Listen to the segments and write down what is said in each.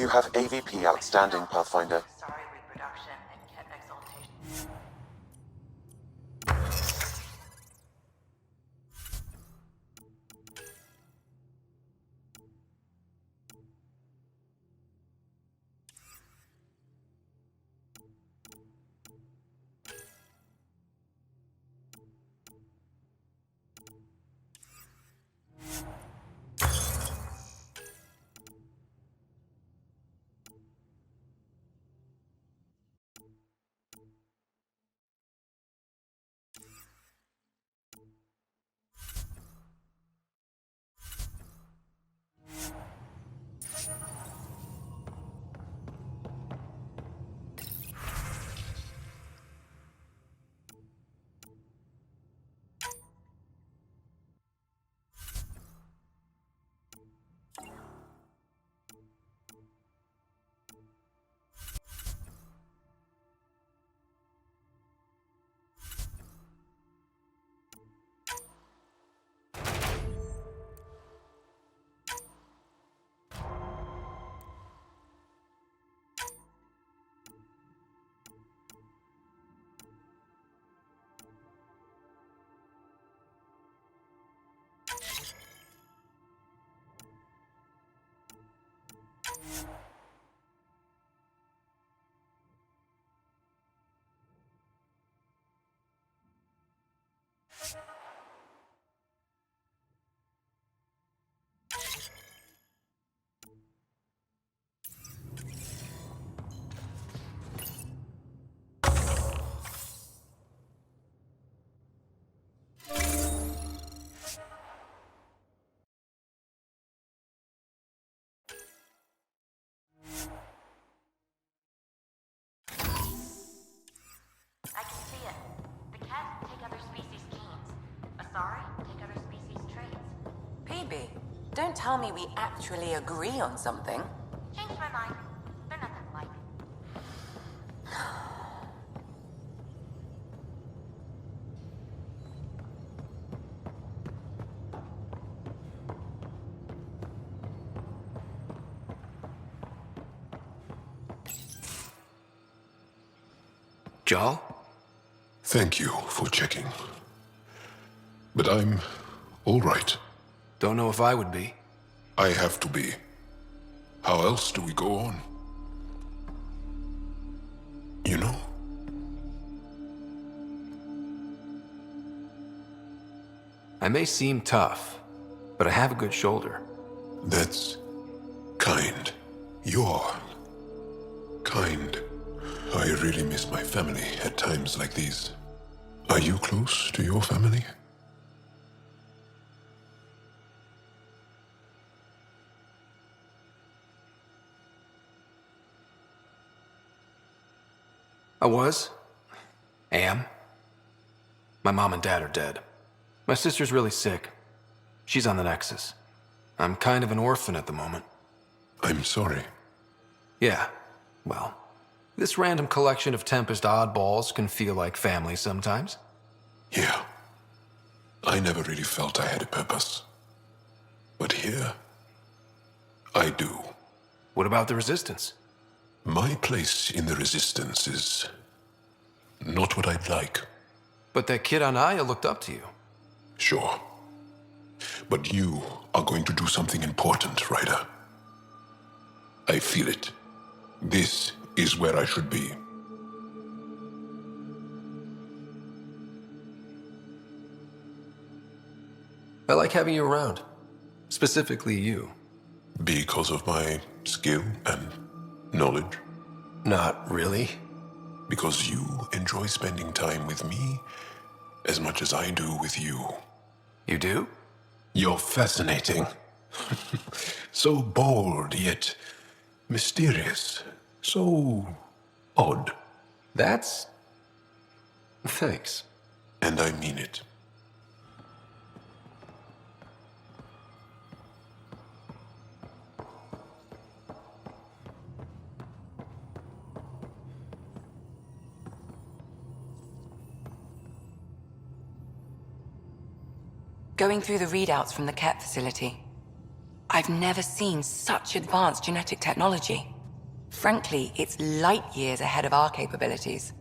You have AVP outstanding, Pathfinder. Sorry reproduction and ket exaltation. I can see it. The cats take other species' genes. Asari take other species' traits. PB, don't tell me we actually agree on something. Changed my mind. They're nothing alike. Jarl? Thank you for checking. But I'm all right. Don't know if I would be. I have to be. How else do we go on? You know? I may seem tough, but I have a good shoulder. That's kind. You're kind. I really miss my family at times like these. Are you close to your family? I was. Am. My mom and dad are dead. My sister's really sick. She's on the Nexus. I'm kind of an orphan at the moment. I'm sorry. Yeah, well, this random collection of Tempest oddballs can feel like family sometimes. Yeah. I never really felt I had a purpose. But here, I do. What about the Resistance? My place in the Resistance is not what I'd like. But that kid on Aya looked up to you. Sure. But you are going to do something important, Ryder. I feel it. This is where I should be. I like having you around. Specifically you. Because of my skill and knowledge. Not really. Because you enjoy spending time with me as much as I do with you. You do? You're fascinating. So bold, yet mysterious. So odd. That's... Thanks. And I mean it. Going through the readouts from the Ket facility. I've never seen such advanced genetic technology. Frankly, it's light years ahead of our capabilities.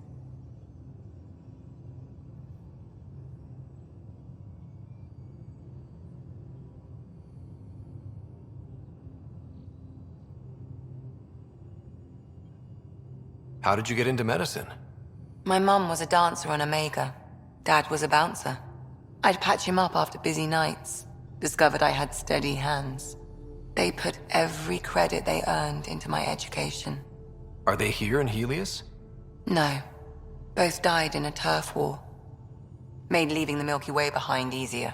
How did you get into medicine? My mum was a dancer on Omega. Dad was a bouncer. I'd patch him up after busy nights. Discovered I had steady hands. They put every credit they earned into my education. Are they here in Helios? No. Both died in a turf war. Made leaving the Milky Way behind easier.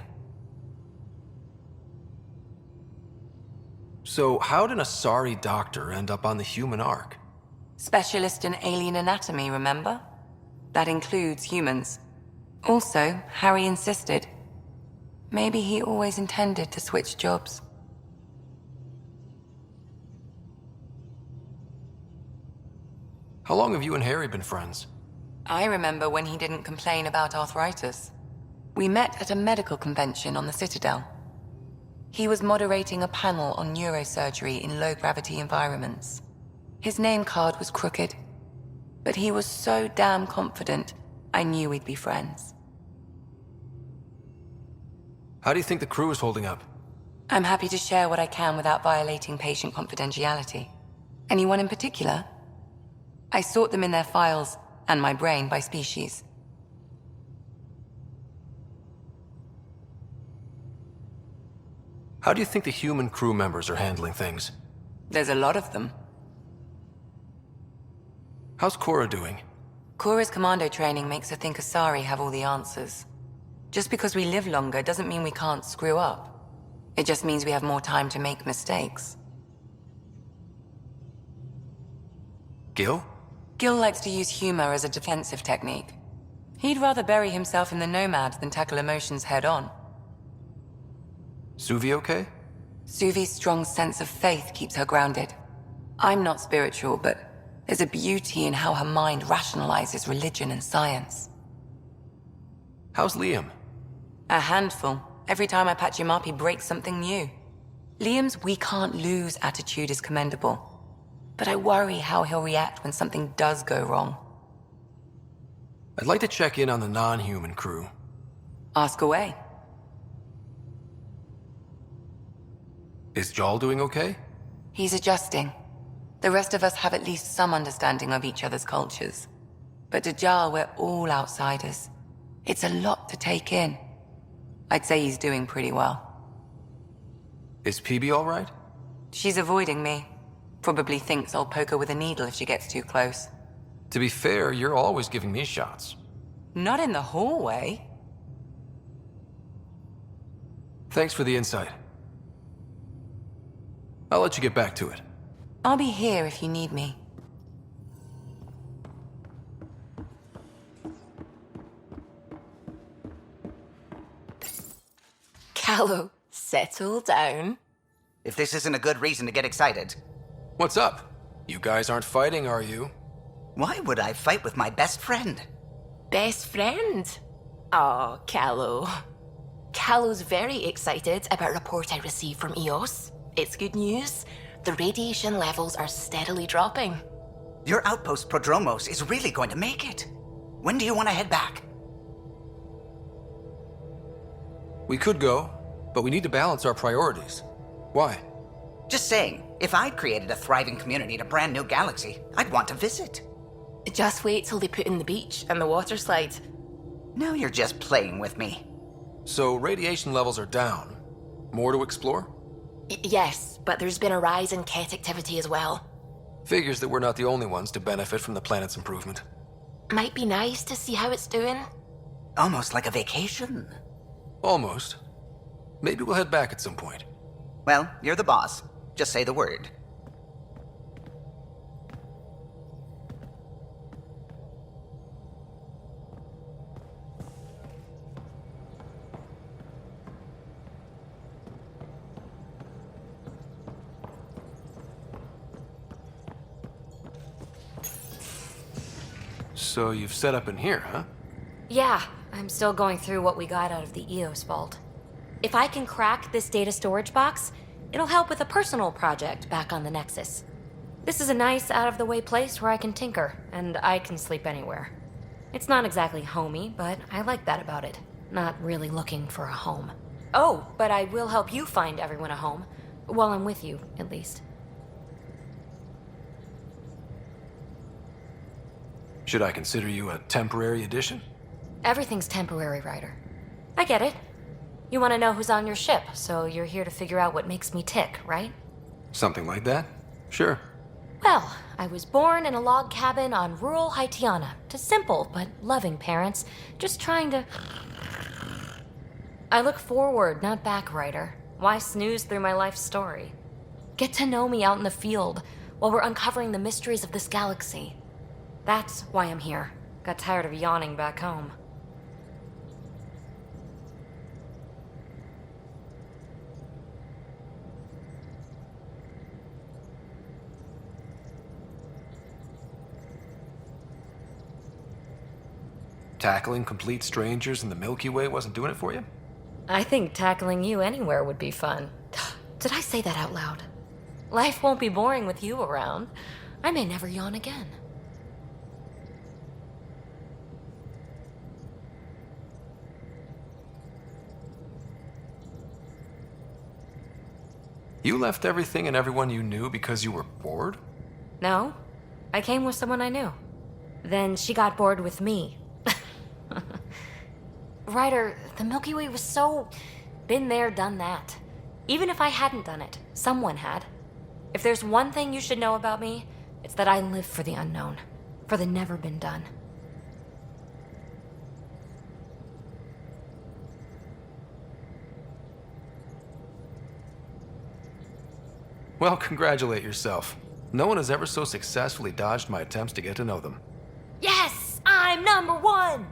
So how did a sorry doctor end up on the human ark? Specialist in alien anatomy, remember? That includes humans. Also, Harry insisted. Maybe he always intended to switch jobs. How long have you and Harry been friends? I remember when he didn't complain about arthritis. We met at a medical convention on the Citadel. He was moderating a panel on neurosurgery in low-gravity environments. His name card was crooked, but he was so damn confident, I knew we'd be friends. How do you think the crew is holding up? I'm happy to share what I can without violating patient confidentiality. Anyone in particular? I sort them in their files, and my brain by species. How do you think the human crew members are handling things? There's a lot of them. How's Cora doing? Cora's commando training makes her think Asari have all the answers. Just because we live longer doesn't mean we can't screw up. It just means we have more time to make mistakes. Gil? Gil likes to use humor as a defensive technique. He'd rather bury himself in the Nomad than tackle emotions head-on. Suvi okay? Suvi's strong sense of faith keeps her grounded. I'm not spiritual, but there's a beauty in how her mind rationalizes religion and science. How's Liam? A handful. Every time I patch him up, he breaks something new. Liam's we can't lose attitude is commendable. But I worry how he'll react when something does go wrong. I'd like to check in on the non-human crew. Ask away. Is Jal doing okay? He's adjusting. The rest of us have at least some understanding of each other's cultures. But to Jal, we're all outsiders. It's a lot to take in. I'd say he's doing pretty well. Is PB all right? She's avoiding me. Probably thinks I'll poke her with a needle if she gets too close. To be fair, you're always giving me shots. Not in the hallway. Thanks for the insight. I'll let you get back to it. I'll be here if you need me. Callow, settle down. If this isn't a good reason to get excited. What's up? You guys aren't fighting, are you? Why would I fight with my best friend? Best friend? Oh, Callow. Callow's very excited about a report I received from EOS. It's good news. The radiation levels are steadily dropping. Your outpost Prodromos is really going to make it. When do you want to head back? We could go, but we need to balance our priorities. Why? Just saying, if I'd created a thriving community in a brand new galaxy, I'd want to visit. Just wait till they put in the beach and the water slide. Now you're just playing with me. So radiation levels are down. More to explore? Yes, but there's been a rise in Ket activity as well. Figures that we're not the only ones to benefit from the planet's improvement. Might be nice to see how it's doing. Almost like a vacation. Almost. Maybe we'll head back at some point. Well, you're the boss. Just say the word. So you've set up in here, huh? Yeah, I'm still going through what we got out of the EOS vault. If I can crack this data storage box, It'll help with a personal project back on the Nexus. This is a nice, out-of-the-way place where I can tinker, and I can sleep anywhere. It's not exactly homey, but I like that about it. Not really looking for a home. Oh, but I will help you find everyone a home. While I'm with you, at least. Should I consider you a temporary addition? Everything's temporary, Ryder. I get it. You want to know who's on your ship, so you're here to figure out what makes me tick, right? Something like that? Sure. Well, I was born in a log cabin on rural Haitiana to simple but loving parents, just trying to... I look forward, not back, Ryder. Why snooze through my life story? Get to know me out in the field while we're uncovering the mysteries of this galaxy. That's why I'm here. Got tired of yawning back home. Tackling complete strangers in the Milky Way wasn't doing it for you? I think tackling you anywhere would be fun. Did I say that out loud? Life won't be boring with you around. I may never yawn again. You left everything and everyone you knew because you were bored? No, I came with someone I knew. Then she got bored with me. Ryder, the Milky Way was so... been there, done that. Even if I hadn't done it, someone had. If there's one thing you should know about me, it's that I live for the unknown. For the never been done. Well, congratulate yourself. No one has ever so successfully dodged my attempts to get to know them. Yes! I'm #1!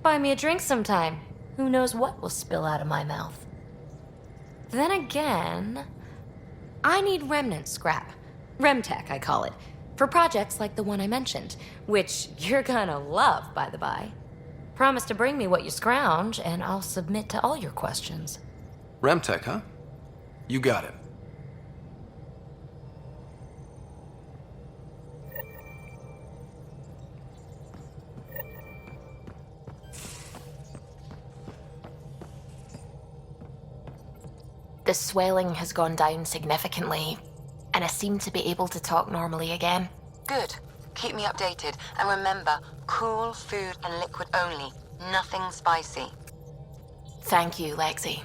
Buy me a drink sometime. Who knows what will spill out of my mouth. Then again, I need remnant scrap. Remtech, I call it. For projects like the one I mentioned, which you're gonna love, by the by. Promise to bring me what you scrounge, and I'll submit to all your questions. Remtech, huh? You got it. The swelling has gone down significantly, and I seem to be able to talk normally again. Good. Keep me updated. And remember, cool food and liquid only. Nothing spicy. Thank you, Lexi.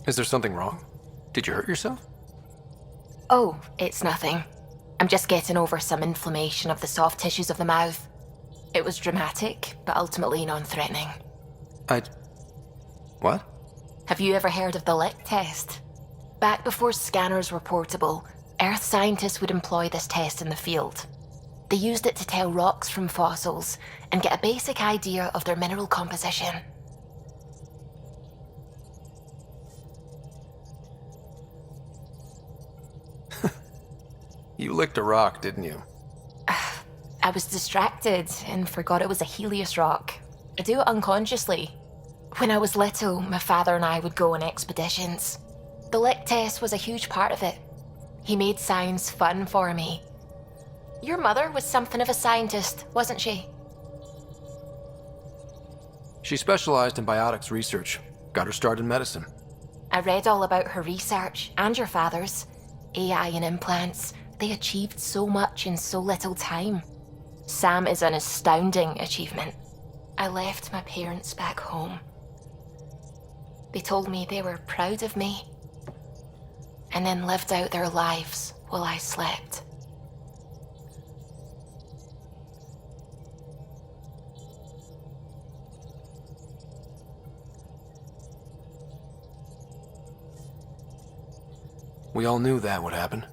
Is there something wrong? Did you hurt yourself? Oh, it's nothing. I'm just getting over some inflammation of the soft tissues of the mouth. It was dramatic, but ultimately non-threatening. What? Have you ever heard of the lick test? Back before scanners were portable, Earth scientists would employ this test in the field. They used it to tell rocks from fossils and get a basic idea of their mineral composition. You licked a rock, didn't you? I was distracted and forgot it was a Helios rock. I do it unconsciously. When I was little, my father and I would go on expeditions. The lick test was a huge part of it. He made science fun for me. Your mother was something of a scientist, wasn't she? She specialized in biotics research. Got her start in medicine. I read all about her research and your father's. AI and implants. They achieved so much in so little time. Sam is an astounding achievement. I left my parents back home. They told me they were proud of me, and then lived out their lives while I slept. We all knew that would happen.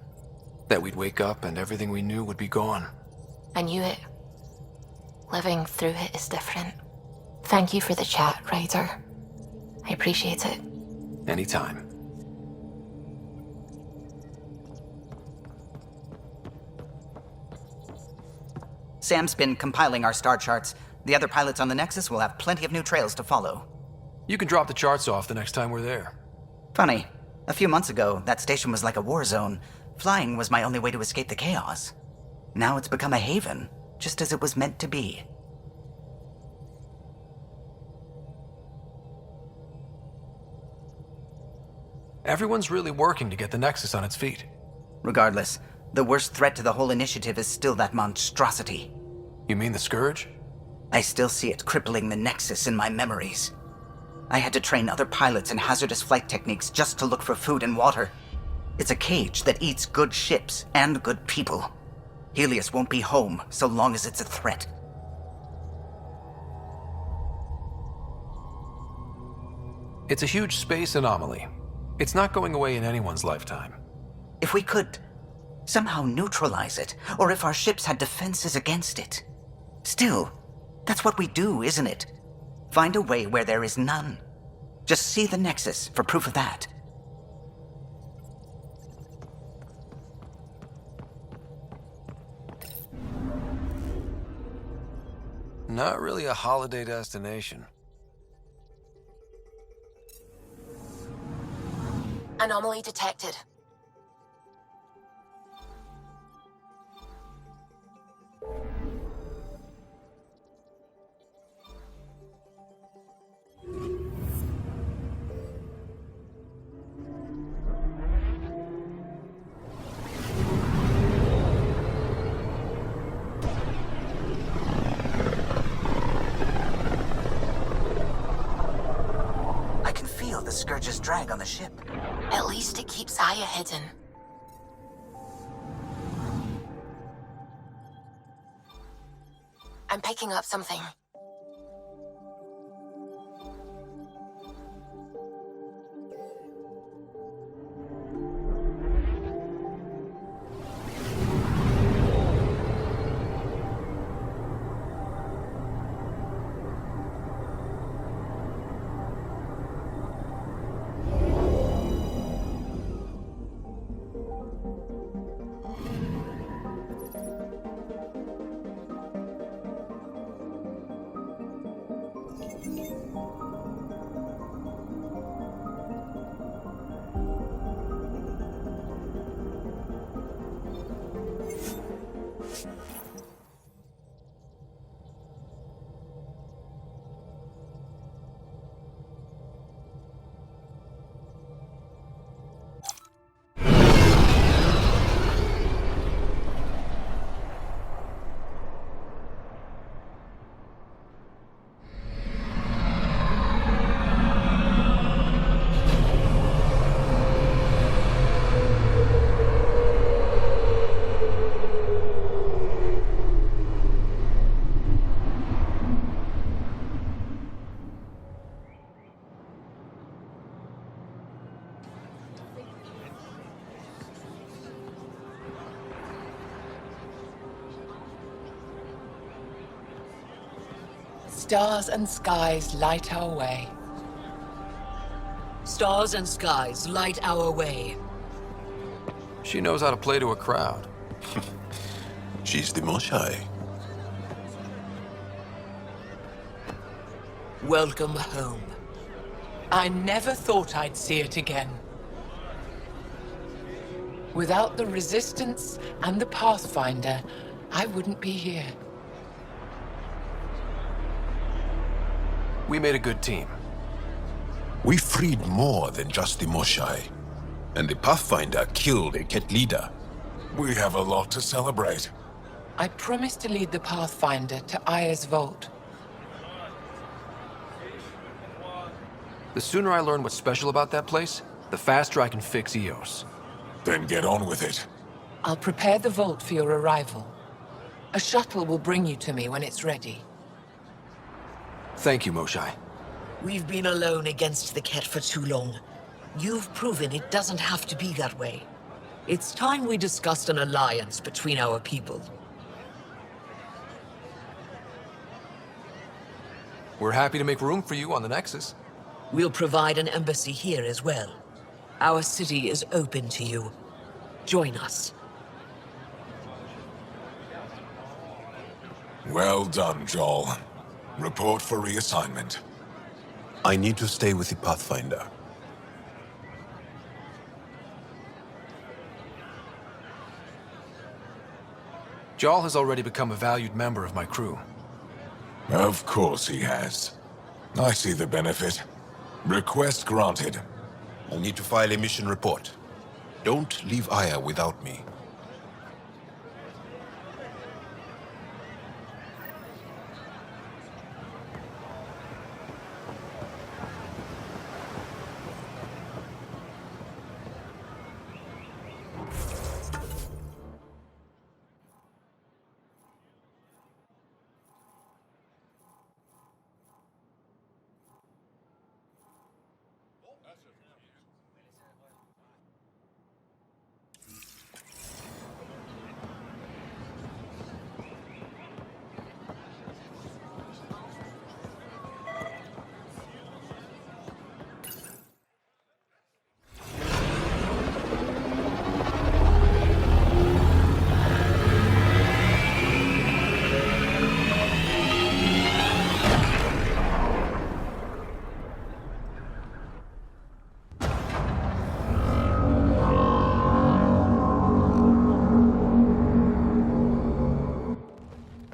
That we'd wake up and everything we knew would be gone. I knew it. Living through it is different. Thank you for the chat, Ryder. I appreciate it. Anytime. Sam's been compiling our star charts. The other pilots on the Nexus will have plenty of new trails to follow. You can drop the charts off the next time we're there. Funny, a few months ago, that station was like a war zone. Flying was my only way to escape the chaos. Now it's become a haven, just as it was meant to be. Everyone's really working to get the Nexus on its feet. Regardless, the worst threat to the whole initiative is still that monstrosity. You mean the Scourge? I still see it crippling the Nexus in my memories. I had to train other pilots in hazardous flight techniques just to look for food and water. It's a cage that eats good ships and good people. Helios won't be home so long as it's a threat. It's a huge space anomaly. It's not going away in anyone's lifetime. If we could somehow neutralize it, or if our ships had defenses against it. Still, that's what we do, isn't it? Find a way where there is none. Just see the Nexus for proof of that. Not really a holiday destination. Anomaly detected. I can feel the Scourge's drag on the ship. At least it keeps Aya hidden. I'm picking up something. Stars and skies light our way. Stars and skies light our way. She knows how to play to a crowd. She's the Moshai. Welcome home. I never thought I'd see it again. Without the Resistance and the Pathfinder, I wouldn't be here. We made a good team. We freed more than just the Moshai. And the Pathfinder killed a Ket leader. We have a lot to celebrate. I promised to lead the Pathfinder to Aya's vault. The sooner I learn what's special about that place, the faster I can fix Eos. Then get on with it. I'll prepare the vault for your arrival. A shuttle will bring you to me when it's ready. Thank you, Moshai. We've been alone against the Ket for too long. You've proven it doesn't have to be that way. It's time we discussed an alliance between our people. We're happy to make room for you on the Nexus. We'll provide an embassy here as well. Our city is open to you. Join us. Well done, Joel. Report for reassignment. I need to stay with the Pathfinder. Jarl has already become a valued member of my crew. Of course he has. I see the benefit. Request granted. I'll need to file a mission report. Don't leave Aya without me.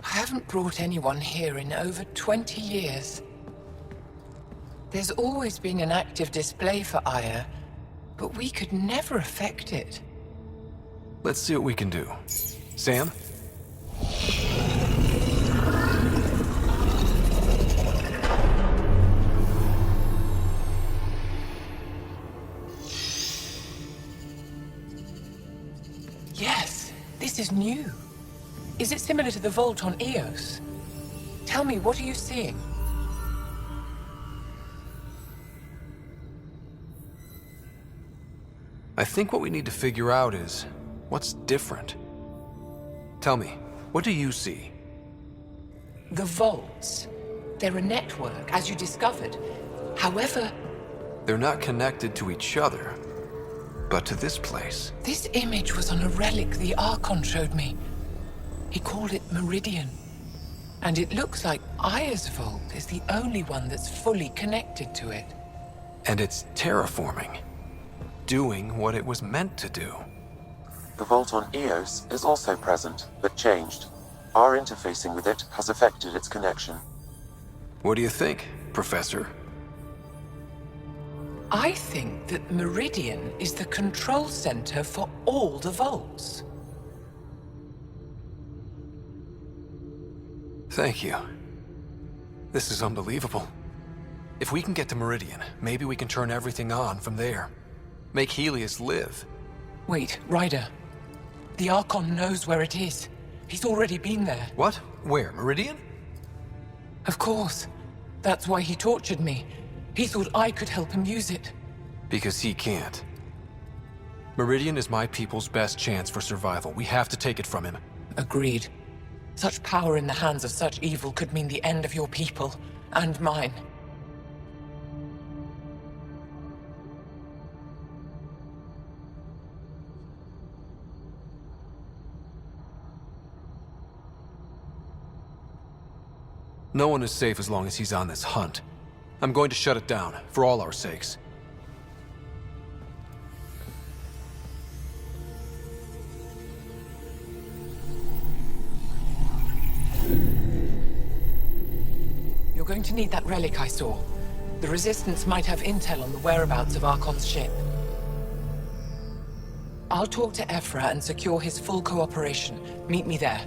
I haven't brought anyone here in over 20 years. There's always been an active display for Aya, but we could never affect it. Let's see what we can do. Sam? Yes, this is new. Is it similar to the vault on Eos? Tell me, what are you seeing? I think what we need to figure out is what's different. Tell me, what do you see? The vaults. They're a network, as you discovered. However, They're not connected to each other, but to this place. this image was on a relic the Archon showed me. He called it Meridian. And it looks like Aya's vault is the only one that's fully connected to it. And it's terraforming. Doing what it was meant to do. The vault on Eos is also present, but changed. Our interfacing with it has affected its connection. What do you think, Professor? I think that Meridian is the control center for all the vaults. Thank you. This is unbelievable. If we can get to Meridian, maybe we can turn everything on from there. Make Helios live. Wait, Ryder. The Archon knows where it is. He's already been there. What? Where? Meridian? Of course. That's why he tortured me. He thought I could help him use it. Because he can't. Meridian is my people's best chance for survival. We have to take it from him. Agreed. Such power in the hands of such evil could mean the end of your people, and mine. No one is safe as long as he's on this hunt. I'm going to shut it down, for all our sakes. You're going to need that relic I saw. The Resistance might have intel on the whereabouts of Archon's ship. I'll talk to Ephra and secure his full cooperation. Meet me there.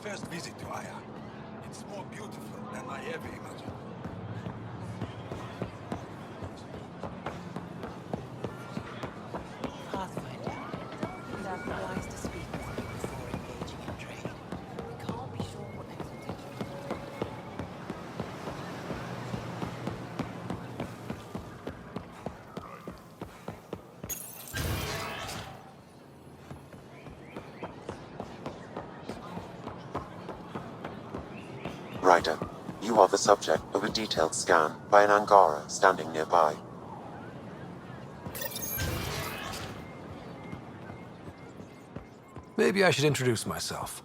first visit to Aya. It's more beautiful than I ever imagined. Pathfinder, it would be wise to speak with you before engaging in trade. We can't be sure what next will take you. Ryder, you are the subject of a detailed scan by an Angara standing nearby. Maybe I should introduce myself.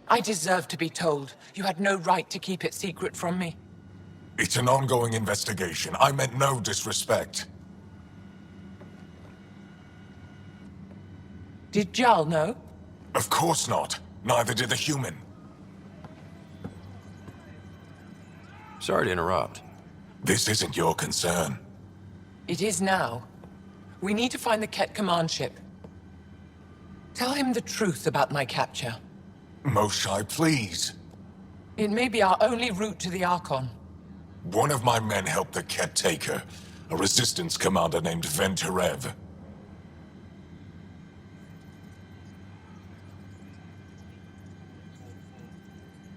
I deserve to be told. You had no right to keep it secret from me. It's an ongoing investigation. I meant no disrespect. Did Jal know? Of course not. Neither did the human. Sorry to interrupt. This isn't your concern. It is now. We need to find the Ket command ship. Tell him the truth about my capture. Moshai, please. It may be our only route to the Archon. One of my men helped the Ket take her. A resistance commander named Venturev.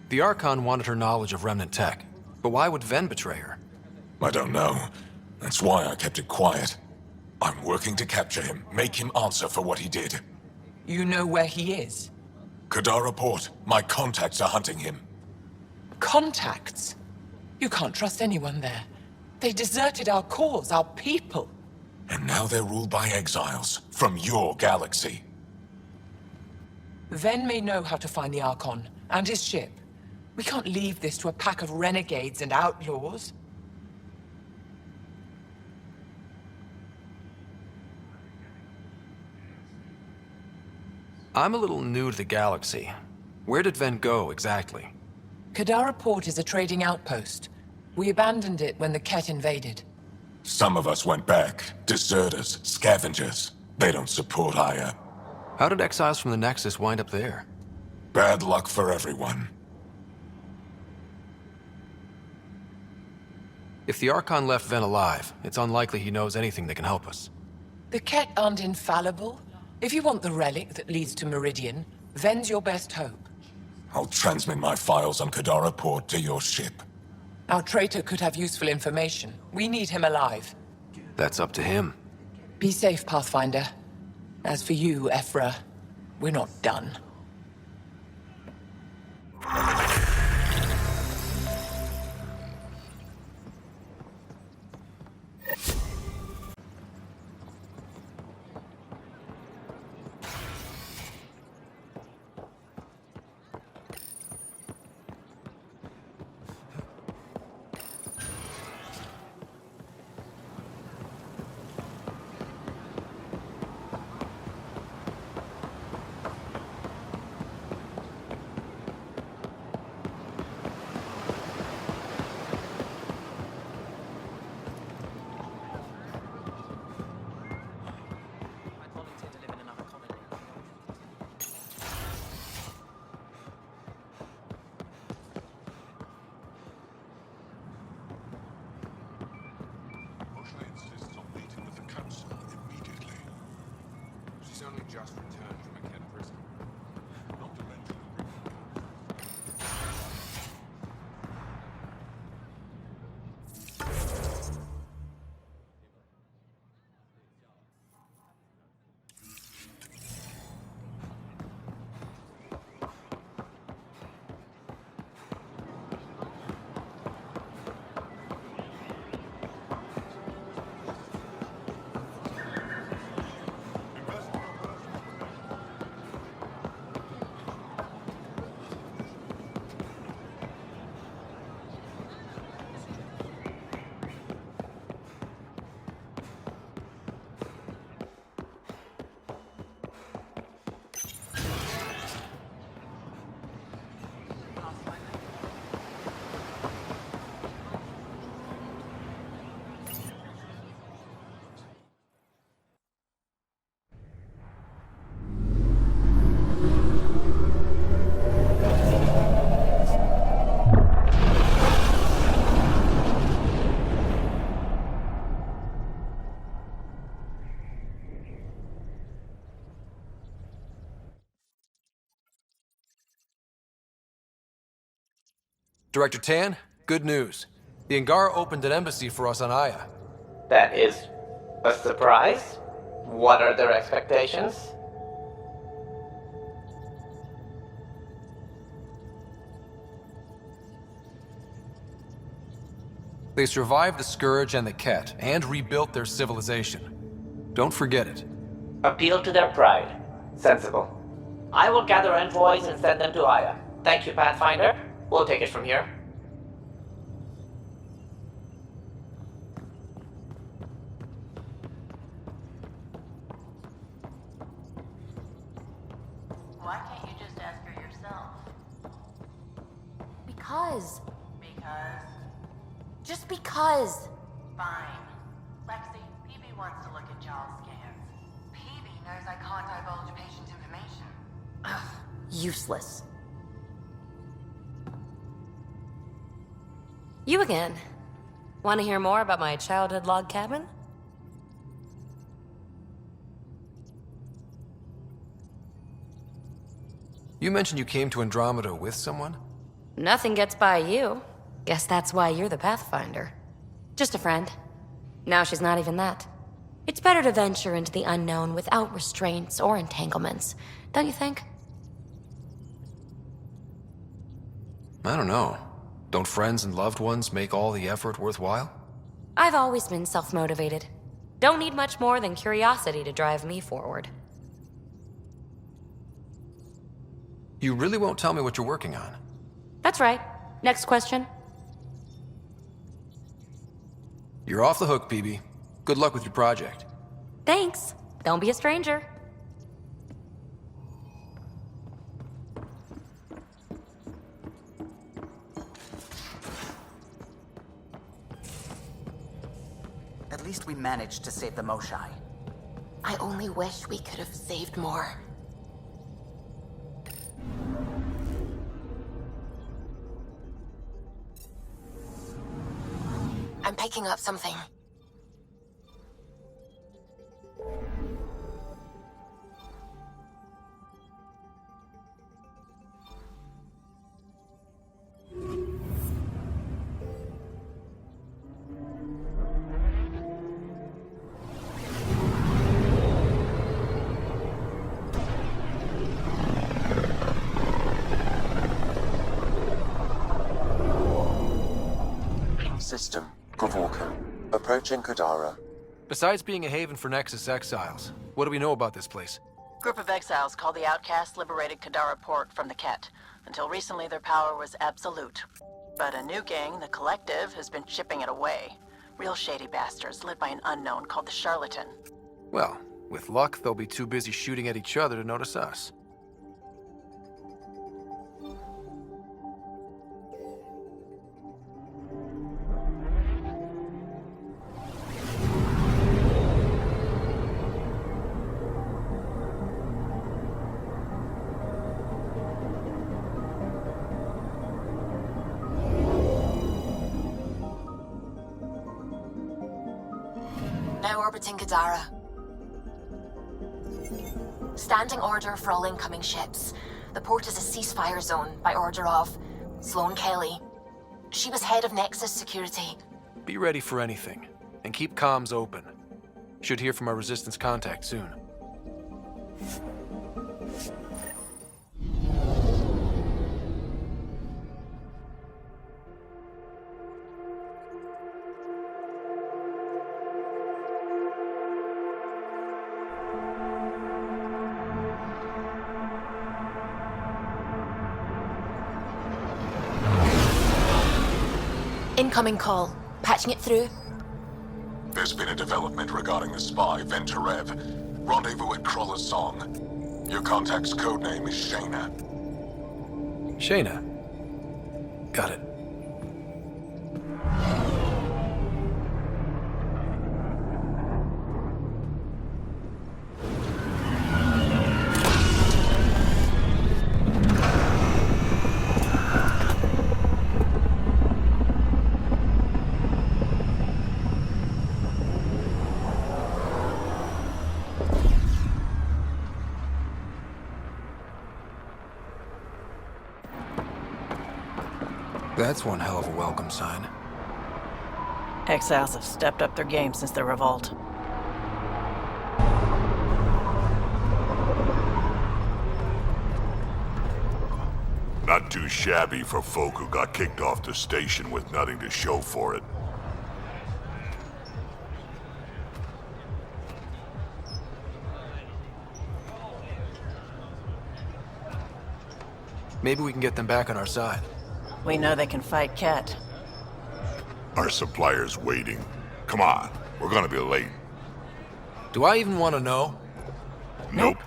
The Archon wanted her knowledge of Remnant tech, but why would Ven betray her? I don't know. That's why I kept it quiet. I'm working to capture him, make him answer for what he did. You know where he is? Kadara Port. My contacts are hunting him. Contacts? You can't trust anyone there. They deserted our cause, our people. And now they're ruled by exiles from your galaxy. Ven may know how to find the Archon and his ship. We can't leave this to a pack of renegades and outlaws. I'm a little new to the galaxy. Where did Ven go, exactly? Kadara Port is a trading outpost. We abandoned it when the Ket invaded. Some of us went back. Deserters, scavengers. They don't support Aya. How did exiles from the Nexus wind up there? Bad luck for everyone. If the Archon left Ven alive, it's unlikely he knows anything that can help us. The Ket aren't infallible. If you want the relic that leads to Meridian, Ven's your best hope. I'll transmit my files on Kadara Port to your ship. Our traitor could have useful information. We need him alive. That's up to him. Be safe, Pathfinder. As for you, Ephra, we're not done. Moshai insists on meeting with the council immediately. She's only just returned from a Ket prison. Not to mention Director Tan, good news. The Angara opened an embassy for us on Aya. That is a surprise. What are their expectations? They survived the Scourge and the Ket, and rebuilt their civilization. Don't forget it. Appeal to their pride. Sensible. I will gather envoys and send them to Aya. Thank you, Pathfinder. We'll take it from here. Why can't you just ask her yourself? Because. Because? Just because. Fine. Lexi, PB wants to look at Giles' scans. PB knows I can't divulge patient information. Useless. You again. Want to hear more about my childhood log cabin? You mentioned you came to Andromeda with someone? Nothing gets by you. Guess that's why you're the Pathfinder. Just a friend. Now she's not even that. It's better to venture into the unknown without restraints or entanglements, don't you think? I don't know. Don't friends and loved ones make all the effort worthwhile? I've always been self-motivated. Don't need much more than curiosity to drive me forward. You really won't tell me what you're working on? That's right. Next question. You're off the hook, PB. Good luck with your project. Thanks. Don't be a stranger. At least we managed to save the Moshai. I only wish we could have saved more. I'm picking up something. System, Kavorka. Approaching Kadara. Besides being a haven for Nexus exiles, what do we know about this place? Group of exiles called the Outcasts liberated Kadara Port from the Ket. Until recently, their power was absolute. But a new gang, the Collective, has been chipping it away. Real shady bastards led by an unknown called the Charlatan. Well, with luck, they'll be too busy shooting at each other to notice us. Now orbiting Kadara. Standing order for all incoming ships. The port is a ceasefire zone by order of Sloane Kelly. She was head of Nexus security. Be ready for anything, and keep comms open. Should hear from our Resistance contact soon. Incoming call. Patching it through. There's been a development regarding the spy, Venturev. Rendezvous at Kroller's Song. Your contact's codename is Shayna. Shayna. Got it. That's one hell of a welcome sign. Exiles have stepped up their game since the revolt. Not too shabby for folk who got kicked off the station with nothing to show for it. Maybe we can get them back on our side. We know they can fight Ket. Our supplier's waiting. Come on, we're gonna be late. Do I even want to know? Nope.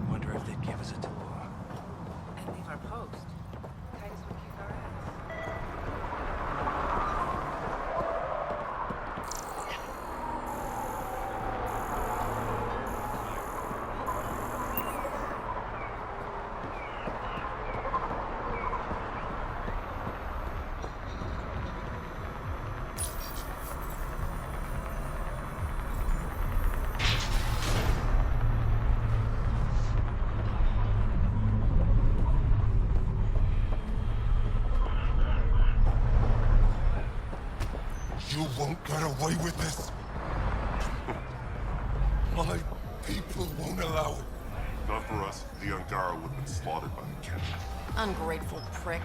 Wonder if they'd give us a tour. And leave our post. Titus would kick our ass. You won't get away with this. My people won't allow it. Not for us. The Angara would have been slaughtered by the Ket. Ungrateful prick.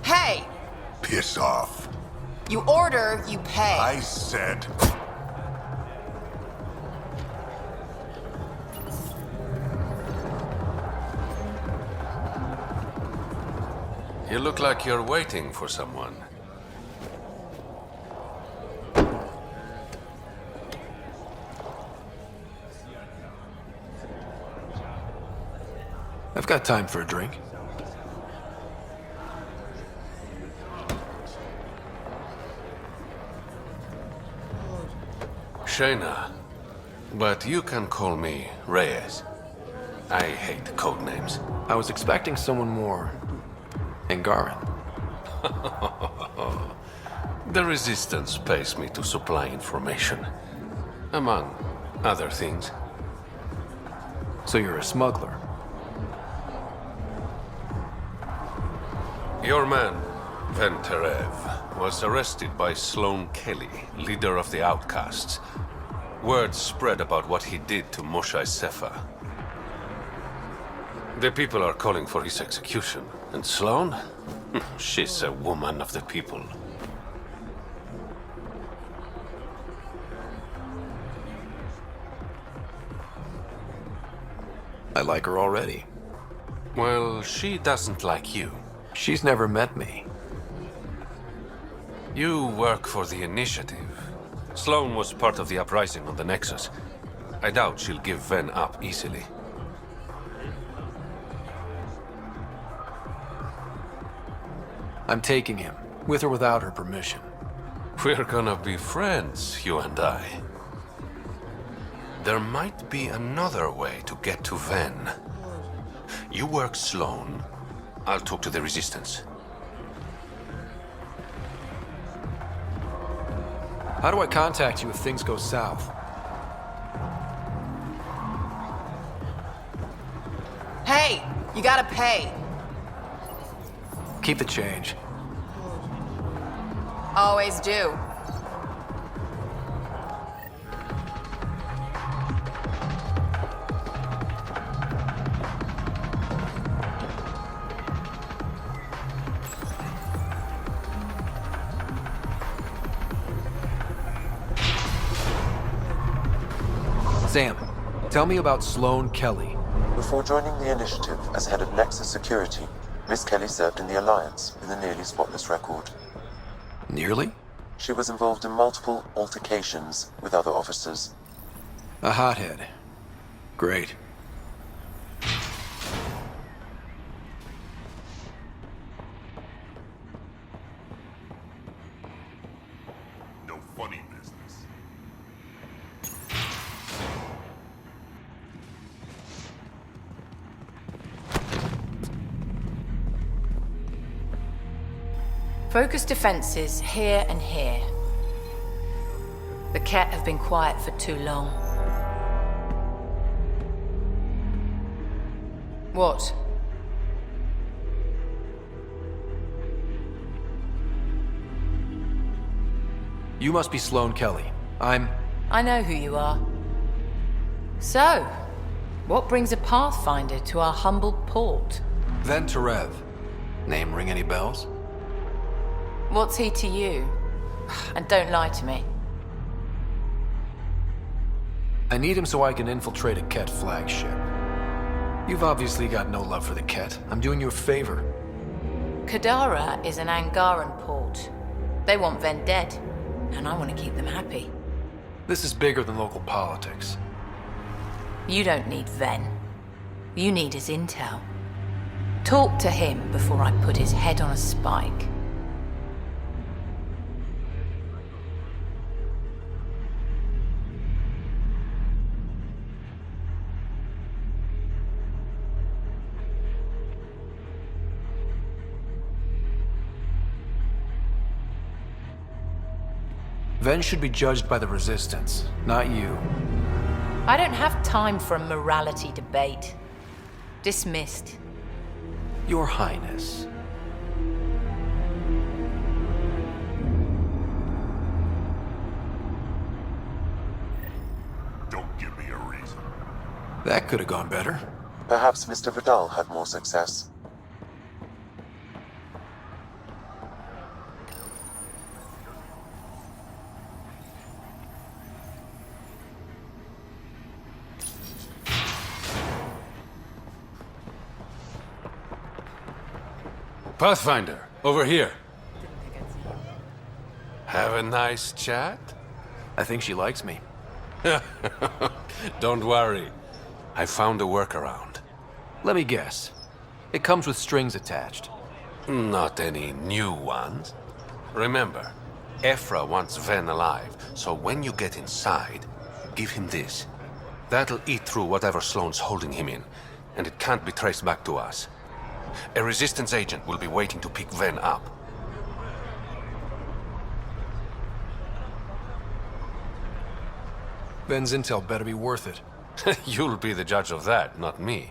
Hey! Piss off. You order, you pay. I said. You look like you're waiting for someone. I've got time for a drink. Shayna, but you can call me Reyes. I hate code names. I was expecting someone more Angaran. The Resistance pays me to supply information, among other things. So you're a smuggler? Your man, Venterev, was arrested by Sloane Kelly, leader of the Outcasts. Word spread about what he did to Moshae Sefa. The people are calling for his execution. And Sloane? She's a woman of the people. I like her already. Well, she doesn't like you. She's never met me. You work for the Initiative. Sloane was part of the uprising on the Nexus. I doubt she'll give Ven up easily. I'm taking him, with or without her permission. We're gonna be friends, you and I. There might be another way to get to Ven. You work Sloane. I'll talk to the Resistance. How do I contact you if things go south? Hey! You gotta pay! Keep the change. Always do. Sam, tell me about Sloane Kelly. Before joining the Initiative as head of Nexus Security, Miss Kelly served in the Alliance with a nearly spotless record. Nearly? She was involved in multiple altercations with other officers. A hothead. Great. No funny business. Focus defenses here and here. The Ket have been quiet for too long. What? You must be Sloane Kelly. I know who you are. So, what brings a Pathfinder to our humble port? Venterev. Name ring any bells? What's he to you? And don't lie to me. I need him so I can infiltrate a Ket flagship. You've obviously got no love for the Ket. I'm doing you a favor. Kadara is an Angaran port. They want Ven dead, and I want to keep them happy. This is bigger than local politics. You don't need Ven. You need his intel. Talk to him before I put his head on a spike. Ven should be judged by the Resistance, not you. I don't have time for a morality debate. Dismissed. Your Highness. Don't give me a reason. That could have gone better. Perhaps Mr. Vidal had more success. Pathfinder, over here. Have a nice chat? I think she likes me. Don't worry. I found a workaround. Let me guess. It comes with strings attached. Not any new ones. Remember, Ephra wants Ven alive, so when you get inside, give him this. That'll eat through whatever Sloane's holding him in, and it can't be traced back to us. A Resistance agent will be waiting to pick Ven up. Ven's intel better be worth it. You'll be the judge of that, not me.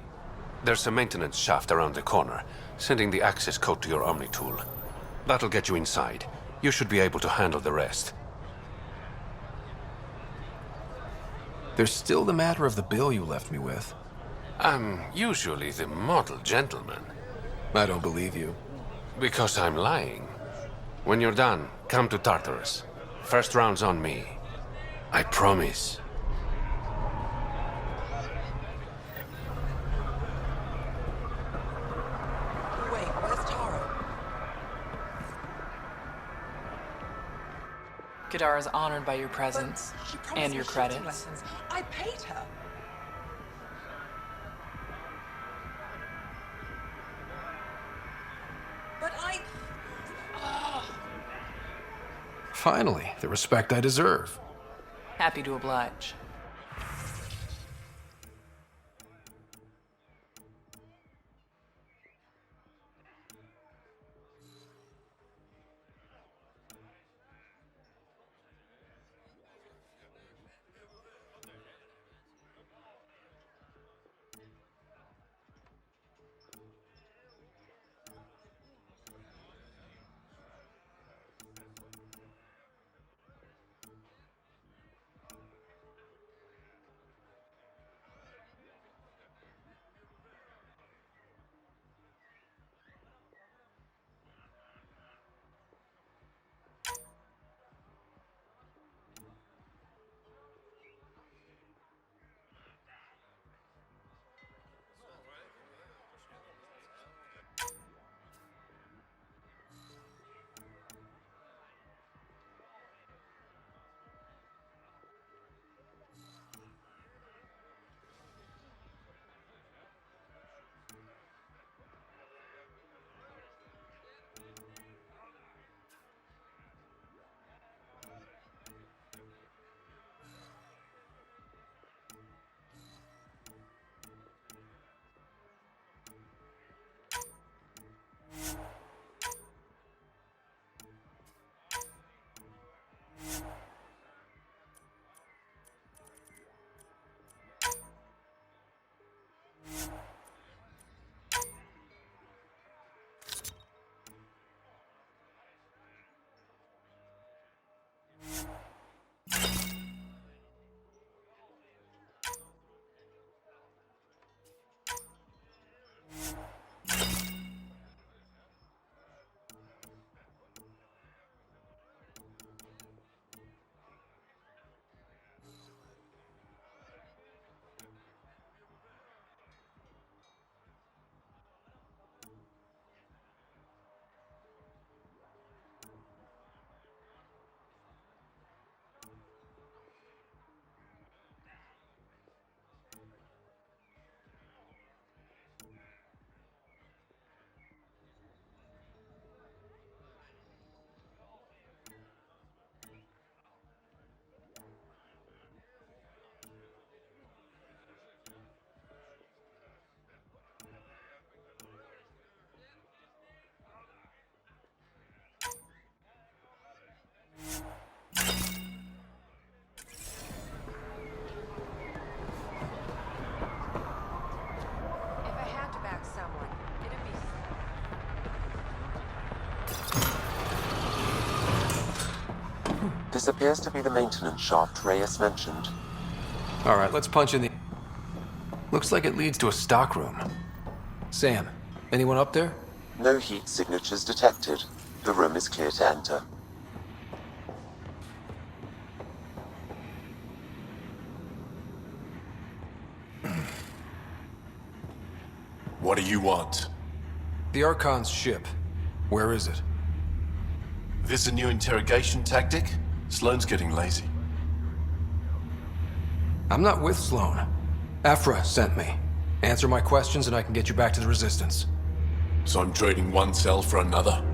There's a maintenance shaft around the corner, sending the access code to your Omni tool. That'll get you inside. You should be able to handle the rest. There's still the matter of the bill you left me with. I'm usually the model gentleman. I don't believe you. Because I'm lying. When you're done, come to Tartarus. First round's on me. I promise. Wait, where's Tara? Kadara is honored by your presence She promised and me your shooting credits. lessons. I paid her. But I... Finally, the respect I deserve. Happy to oblige. This appears to be the maintenance shaft Reyes mentioned. Alright, let's punch in the... Looks like it leads to a stockroom. Sam, anyone up there? No heat signatures detected. The room is clear to enter. What do you want? The Archon's ship. Where is it? This a new interrogation tactic? Sloane's getting lazy. I'm not with Sloane. Ephra sent me. Answer my questions and I can get you back to the Resistance. So I'm trading one cell for another?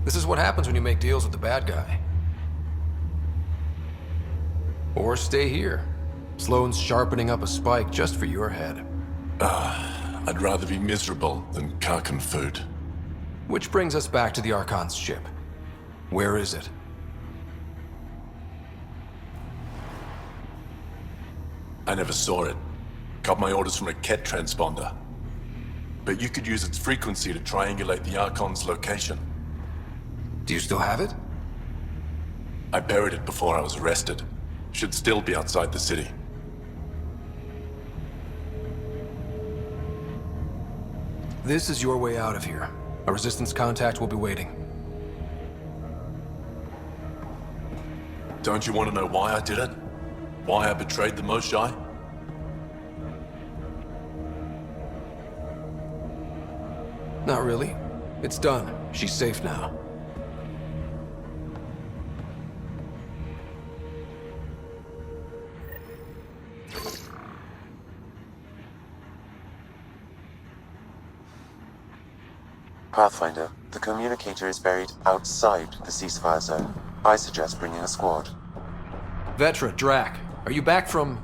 This is what happens when you make deals with the bad guy. Or stay here. Sloane's sharpening up a spike just for your head. I'd rather be miserable than Karkan food. Which brings us back to the Archon's ship. Where is it? I never saw it. Got my orders from a Ket transponder. But you could use its frequency to triangulate the Archon's location. Do you still have it? I buried it before I was arrested. Should still be outside the city. This is your way out of here. A Resistance contact will be waiting. Don't you want to know why I did it? Why I betrayed the Moshae? Not really. It's done. She's safe now. Pathfinder, the communicator is buried outside the ceasefire zone. I suggest bringing a squad. Vetra, Drac, are you back from...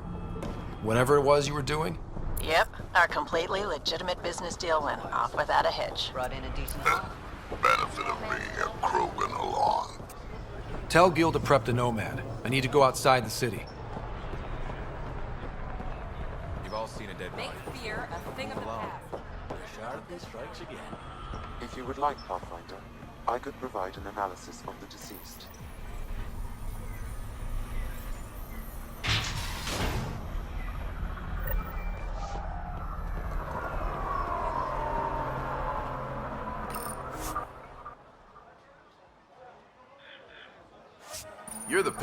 whatever it was you were doing? Yep, our completely legitimate business deal went off without a hitch. Brought in a decent Benefit of being a Krogan along. Tell Gil to prep the Nomad. I need to go outside the city. You've all seen a dead body. Make fear a thing of the past. Sharply strikes again. If you would like, Pathfinder, I could provide an analysis of the deceased. You're the...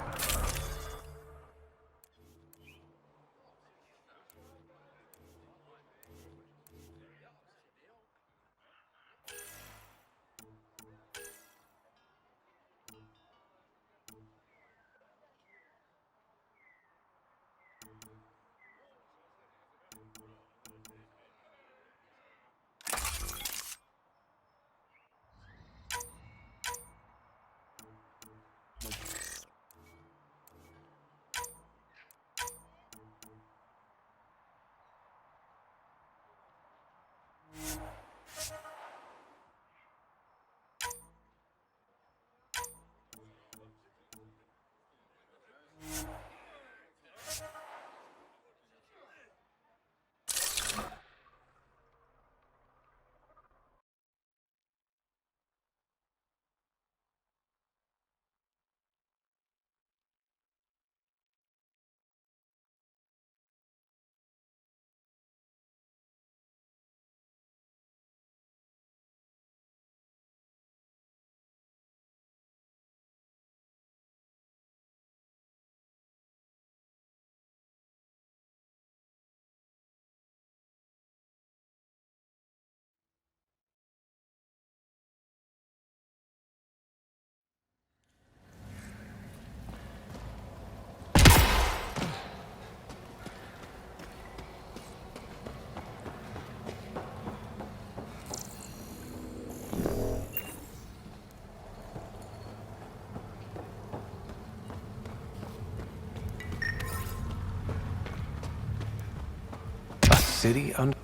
City under...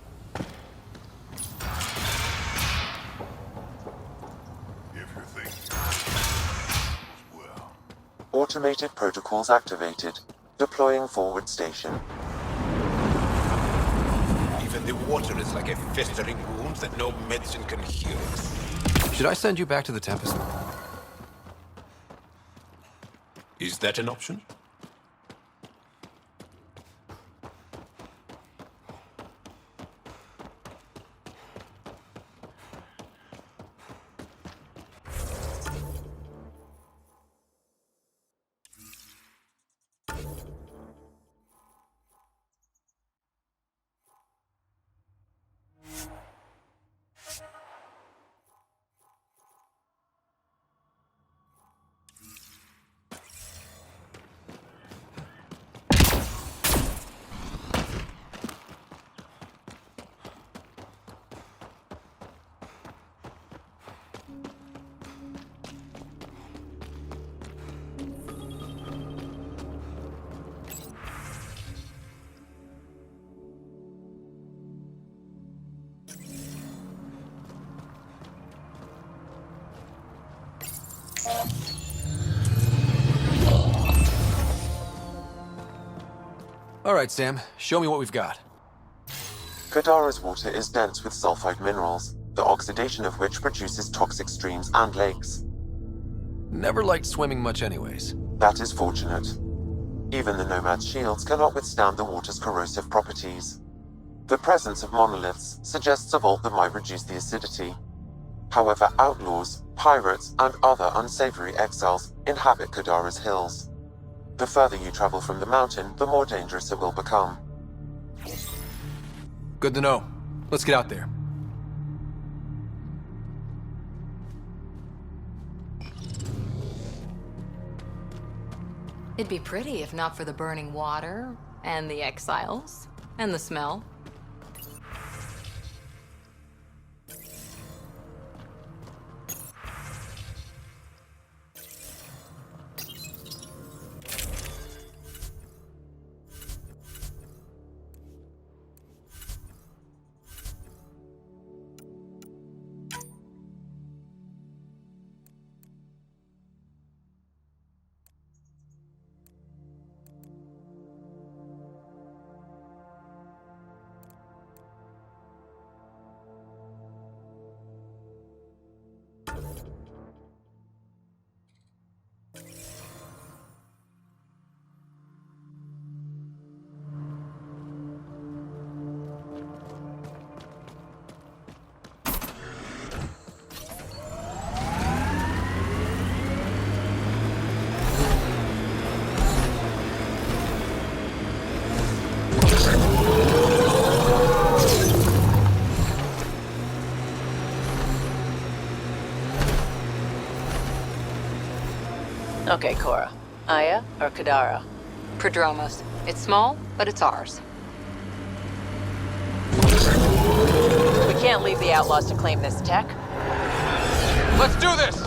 Automated protocols activated. Deploying forward station. Even the water is like a festering wound. hope that no medicine can heal it. Should I send you back to the Tempest? Is that an option? All right, Sam. Show me what we've got. Kadara's water is dense with sulfide minerals, the oxidation of which produces toxic streams and lakes. Never liked swimming much anyways. That is fortunate. Even the Nomad's shields cannot withstand the water's corrosive properties. The presence of monoliths suggests a vault that might reduce the acidity. However, outlaws, pirates, and other unsavory exiles inhabit Kadara's hills. The further you travel from the mountain, the more dangerous it will become. Good to know. Let's get out there. It'd be pretty if not for the burning water, and the exiles, and the smell. Okay, Cora. Aya or Kadara? Prodromos. It's small, but it's ours. We can't leave the outlaws to claim this tech. Let's do this!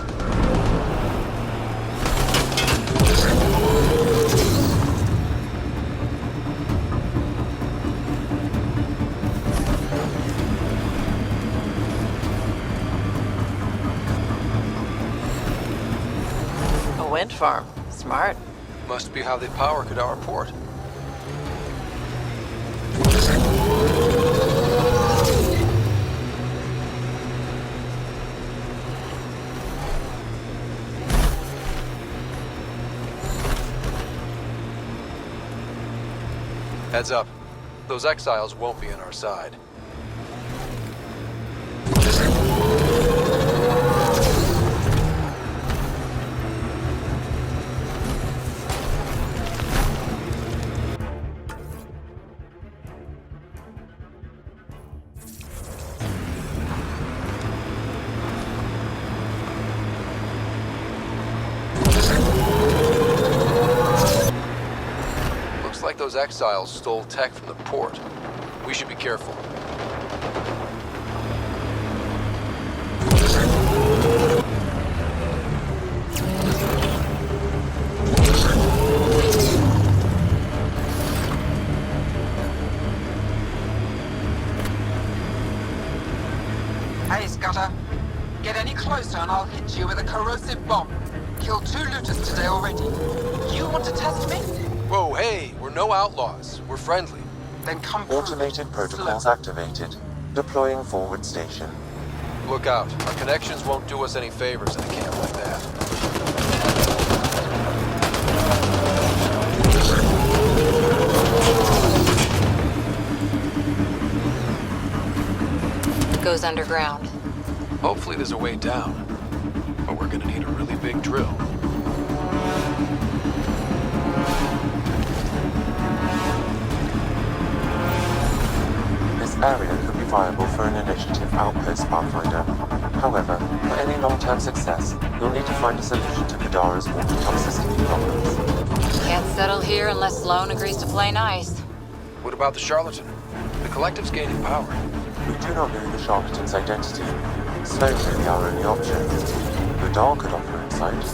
A wind farm. Smart. Must be how they power Kadara Port. Heads up. Those exiles won't be on our side. Looks like those exiles stole tech from the port. We should be careful. Hey, Scudder. Get any closer and I'll hit you with a corrosive bomb. Killed 2 looters today already. You want to test me? Whoa, hey, we're no outlaws. We're friendly. Then come Automated protocols activated. Deploying forward station. Look out. Our connections won't do us any favors in a camp like that. Goes underground. Hopefully there's a way down. But we're gonna need a really big drill. This area could be viable for an initiative outpost, Pathfinder. However, for any long-term success, you'll need to find a solution to Kadara's water toxicity problems. Can't settle here unless Sloan agrees to play nice. What about the charlatan? The collective's gaining power. We do not know the charlatan's identity. Sloan may be our only option. Kadar could offer insight.